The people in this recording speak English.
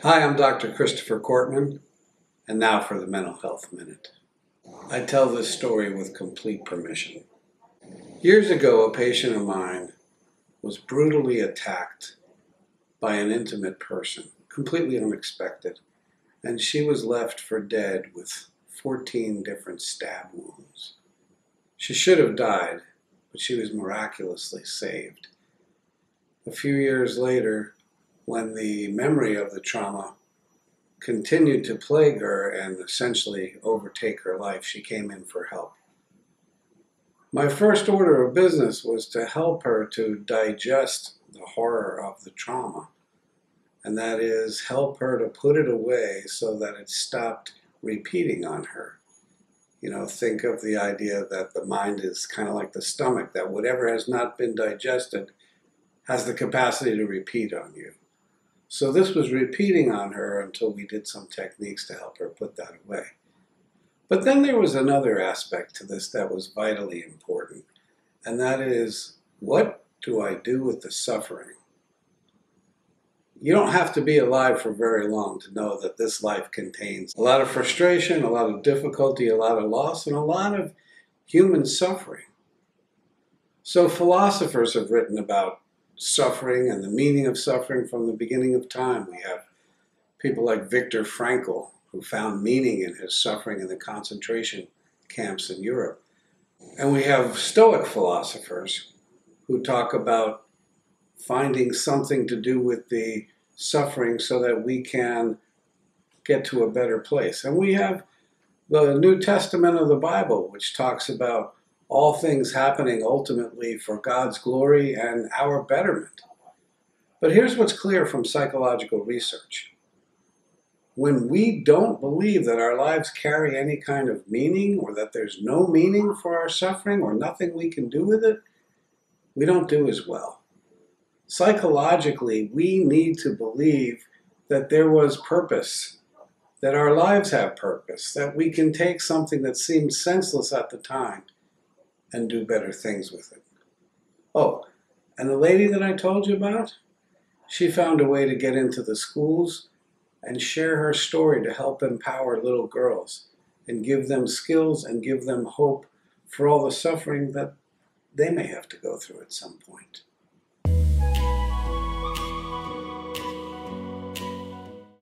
Hi, I'm Dr. Christopher Cortman, and now for the Mental Health Minute. I tell this story with complete permission. Years ago, a patient of mine was brutally attacked by an intimate person, completely unexpected, and she was left for dead with 14 different stab wounds. She should have died, but she was miraculously saved. A few years later, when the memory of the trauma continued to plague her and essentially overtake her life, she came in for help. My first order of business was to help her to digest the horror of the trauma, and that is help her to put it away so that it stopped repeating on her. You know, think of the idea that the mind is kind of like the stomach, that whatever has not been digested has the capacity to repeat on you. So this was repeating on her until we did some techniques to help her put that away. But then there was another aspect to this that was vitally important, and that is, what do I do with the suffering? You don't have to be alive for very long to know that this life contains a lot of frustration, a lot of difficulty, a lot of loss, and a lot of human suffering. So philosophers have written about suffering and the meaning of suffering from the beginning of time. We have people like Viktor Frankl, who found meaning in his suffering in the concentration camps in Europe. And we have Stoic philosophers who talk about finding something to do with the suffering so that we can get to a better place. And we have the New Testament of the Bible, which talks about all things happening ultimately for God's glory and our betterment. But here's what's clear from psychological research. When we don't believe that our lives carry any kind of meaning, or that there's no meaning for our suffering or nothing we can do with it, we don't do as well. Psychologically, we need to believe that there was purpose, that our lives have purpose, that we can take something that seemed senseless at the time and do better things with it. Oh, and the lady that I told you about, she found a way to get into the schools and share her story to help empower little girls and give them skills and give them hope for all the suffering that they may have to go through at some point.